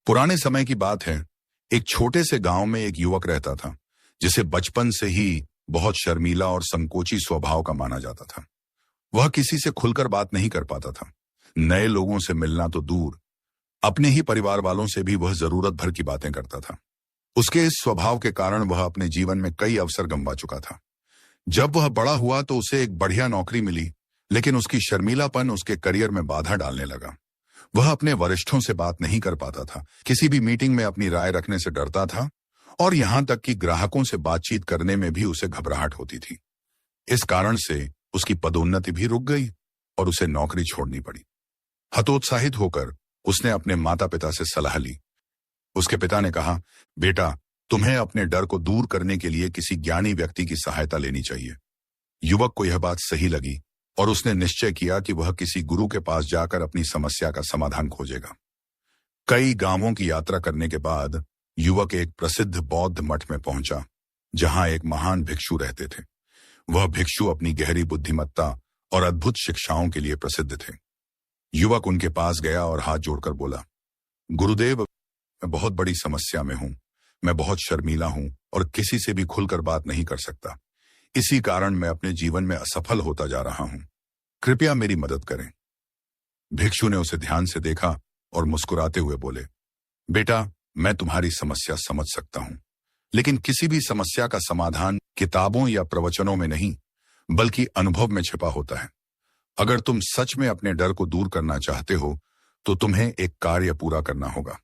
पुराने समय की बात है। एक छोटे से गांव में एक युवक रहता था जिसे बचपन से ही बहुत शर्मीला और संकोची स्वभाव का माना जाता था। वह किसी से खुलकर बात नहीं कर पाता था। नए लोगों से मिलना तो दूर, अपने ही परिवार वालों से भी वह जरूरत भर की बातें करता था। उसके इस स्वभाव के कारण वह अपने जीवन में कई अवसर गंवा चुका था। जब वह बड़ा हुआ तो उसे एक बढ़िया नौकरी मिली, लेकिन उसकी शर्मीलापन उसके करियर में बाधा डालने लगा। वह अपने वरिष्ठों से बात नहीं कर पाता था, किसी भी मीटिंग में अपनी राय रखने से डरता था और यहां तक कि ग्राहकों से बातचीत करने में भी उसे घबराहट होती थी। इस कारण से उसकी पदोन्नति भी रुक गई और उसे नौकरी छोड़नी पड़ी। हतोत्साहित होकर उसने अपने माता पिता से सलाह ली। उसके पिता ने कहा, बेटा, तुम्हें अपने डर को दूर करने के लिए किसी ज्ञानी व्यक्ति की सहायता लेनी चाहिए। युवक को यह बात सही लगी और उसने निश्चय किया कि वह किसी गुरु के पास जाकर अपनी समस्या का समाधान खोजेगा। कई गांवों की यात्रा करने के बाद युवक एक प्रसिद्ध बौद्ध मठ में पहुंचा, जहां एक महान भिक्षु रहते थे। वह भिक्षु अपनी गहरी बुद्धिमत्ता और अद्भुत शिक्षाओं के लिए प्रसिद्ध थे। युवक उनके पास गया और हाथ जोड़कर बोला, गुरुदेव, मैं बहुत बड़ी समस्या में हूं। मैं बहुत शर्मीला हूं और किसी से भी खुलकर बात नहीं कर सकता। इसी कारण मैं अपने जीवन में असफल होता जा रहा हूं। कृपया मेरी मदद करें। भिक्षु ने उसे ध्यान से देखा और मुस्कुराते हुए बोले, बेटा, मैं तुम्हारी समस्या समझ सकता हूं, लेकिन किसी भी समस्या का समाधान किताबों या प्रवचनों में नहीं, बल्कि अनुभव में छिपा होता है। अगर तुम सच में अपने डर को दूर करना चाहते हो तो तुम्हें एक कार्य पूरा करना होगा।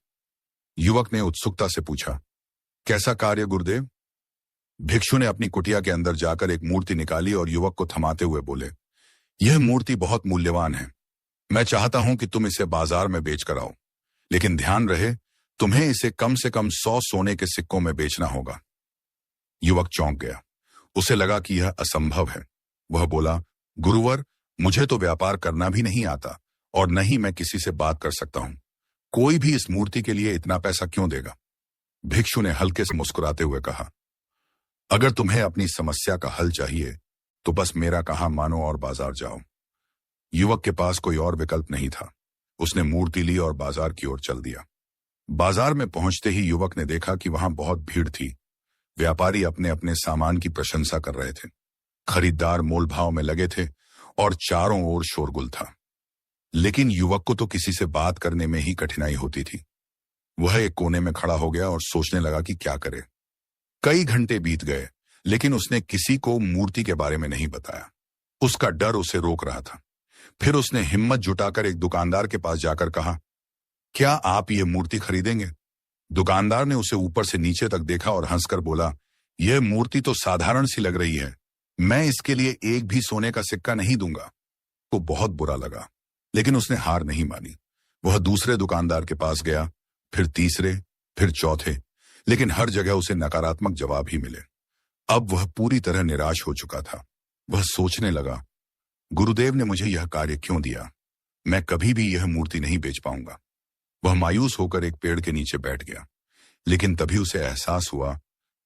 युवक ने उत्सुकता से पूछा, कैसा कार्य गुरुदेव? भिक्षु ने अपनी कुटिया के अंदर जाकर एक मूर्ति निकाली और युवक को थमाते हुए बोले, यह मूर्ति बहुत मूल्यवान है। मैं चाहता हूं कि तुम इसे बाजार में बेच कर आओ, लेकिन ध्यान रहे, तुम्हें इसे कम से कम 100 सोने के सिक्कों में बेचना होगा। युवक चौंक गया। उसे लगा कि यह असंभव है। वह बोला, गुरुवर, मुझे तो व्यापार करना भी नहीं आता और न ही मैं किसी से बात कर सकता हूं। कोई भी इस मूर्ति के लिए इतना पैसा क्यों देगा? भिक्षु ने हल्के से मुस्कुराते हुए कहा, अगर तुम्हें अपनी समस्या का हल चाहिए तो बस मेरा कहा मानो और बाजार जाओ। युवक के पास कोई और विकल्प नहीं था। उसने मूर्ति ली और बाजार की ओर चल दिया। बाजार में पहुंचते ही युवक ने देखा कि वहां बहुत भीड़ थी। व्यापारी अपने अपने सामान की प्रशंसा कर रहे थे। खरीदार मोलभाव में लगे थे और चारों ओर शोरगुल था। लेकिन युवक को तो किसी से बात करने में ही कठिनाई होती थी। वह एक कोने में खड़ा हो गया और सोचने लगा कि क्या करे। कई घंटे बीत गए, लेकिन उसने किसी को मूर्ति के बारे में नहीं बताया। उसका डर उसे रोक रहा था। फिर उसने हिम्मत जुटाकर एक दुकानदार के पास जाकर कहा, क्या आप ये मूर्ति खरीदेंगे? दुकानदार ने उसे ऊपर से नीचे तक देखा और हंसकर बोला, यह मूर्ति तो साधारण सी लग रही है। मैं इसके लिए एक भी सोने का सिक्का नहीं दूंगा। को बहुत बुरा लगा, लेकिन उसने हार नहीं मानी। वह दूसरे दुकानदार के पास गया, फिर तीसरे, फिर चौथे, लेकिन हर जगह उसे नकारात्मक जवाब ही मिले। अब वह पूरी तरह निराश हो चुका था। वह सोचने लगा, गुरुदेव ने मुझे यह कार्य क्यों दिया? मैं कभी भी यह मूर्ति नहीं बेच पाऊंगा। वह मायूस होकर एक पेड़ के नीचे बैठ गया। लेकिन तभी उसे एहसास हुआ,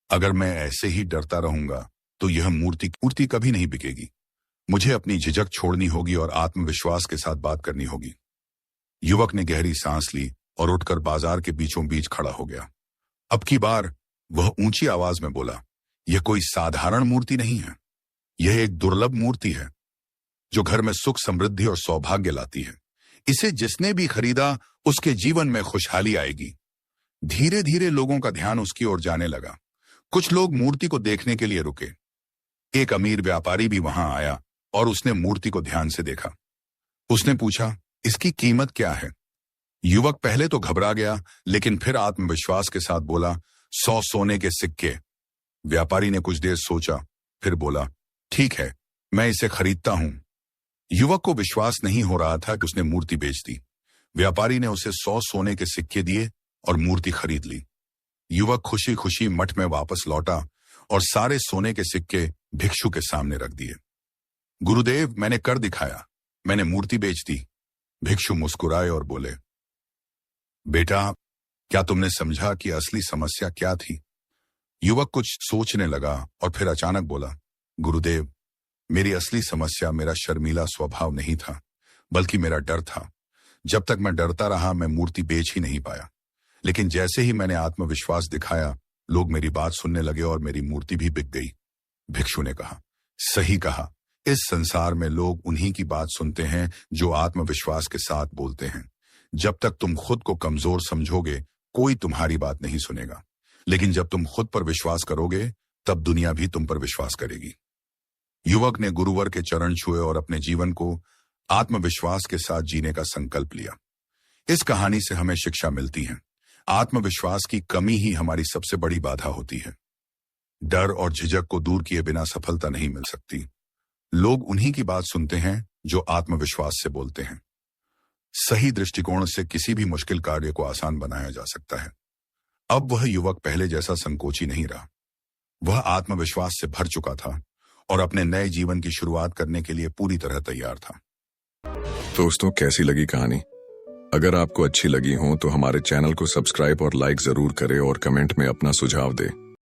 अगर मैं ऐसे ही डरता रहूंगा तो यह मूर्ति कभी नहीं बिकेगी। मुझे अपनी झिझक छोड़नी होगी और आत्मविश्वास के साथ बात करनी होगी। युवक ने गहरी सांस ली और उठकर बाजार के बीचों बीच खड़ा हो गया। अब की बार वह ऊंची आवाज में बोला, यह कोई साधारण मूर्ति नहीं है। यह एक दुर्लभ मूर्ति है जो घर में सुख, समृद्धि और सौभाग्य लाती है। इसे जिसने भी खरीदा उसके जीवन में खुशहाली आएगी। धीरे धीरे लोगों का ध्यान उसकी ओर जाने लगा। कुछ लोग मूर्ति को देखने के लिए रुके। एक अमीर व्यापारी भी वहां आया और उसने मूर्ति को ध्यान से देखा। उसने पूछा, इसकी कीमत क्या है? युवक पहले तो घबरा गया, लेकिन फिर आत्मविश्वास के साथ बोला, 100 सोने के सिक्के। व्यापारी ने कुछ देर सोचा, फिर बोला, ठीक है, मैं इसे खरीदता हूं। युवक को विश्वास नहीं हो रहा था कि उसने मूर्ति बेच दी। व्यापारी ने उसे 100 सोने के सिक्के दिए और मूर्ति खरीद ली। युवक खुशी खुशी मठ में वापस लौटा और सारे सोने के सिक्के भिक्षु के सामने रख दिए। गुरुदेव, मैंने कर दिखाया, मैंने मूर्ति बेच दी। भिक्षु मुस्कुराए और बोले, बेटा, क्या तुमने समझा कि असली समस्या क्या थी? युवक कुछ सोचने लगा और फिर अचानक बोला, गुरुदेव, मेरी असली समस्या मेरा शर्मीला स्वभाव नहीं था, बल्कि मेरा डर था। जब तक मैं डरता रहा, मैं मूर्ति बेच ही नहीं पाया। लेकिन जैसे ही मैंने आत्मविश्वास दिखाया, लोग मेरी बात सुनने लगे और मेरी मूर्ति भी बिक गई। भिक्षु ने कहा, सही कहा, इस संसार में लोग उन्हीं की बात सुनते हैं जो आत्मविश्वास के साथ बोलते हैं। जब तक तुम खुद को कमजोर समझोगे, कोई तुम्हारी बात नहीं सुनेगा, लेकिन जब तुम खुद पर विश्वास करोगे, तब दुनिया भी तुम पर विश्वास करेगी। युवक ने गुरुवर के चरण छुए और अपने जीवन को आत्मविश्वास के साथ जीने का संकल्प लिया। इस कहानी से हमें शिक्षा मिलती है, आत्मविश्वास की कमी ही हमारी सबसे बड़ी बाधा होती है। डर और झिझक को दूर किए बिना सफलता नहीं मिल सकती। लोग उन्हीं की बात सुनते हैं जो आत्मविश्वास से बोलते हैं। सही दृष्टिकोण से किसी भी मुश्किल कार्य को आसान बनाया जा सकता है। अब वह युवक पहले जैसा संकोची नहीं रहा। वह आत्मविश्वास से भर चुका था और अपने नए जीवन की शुरुआत करने के लिए पूरी तरह तैयार था। दोस्तों, कैसी लगी कहानी? अगर आपको अच्छी लगी हो तो हमारे चैनल को सब्सक्राइब और लाइक जरूर करें और कमेंट में अपना सुझाव दें।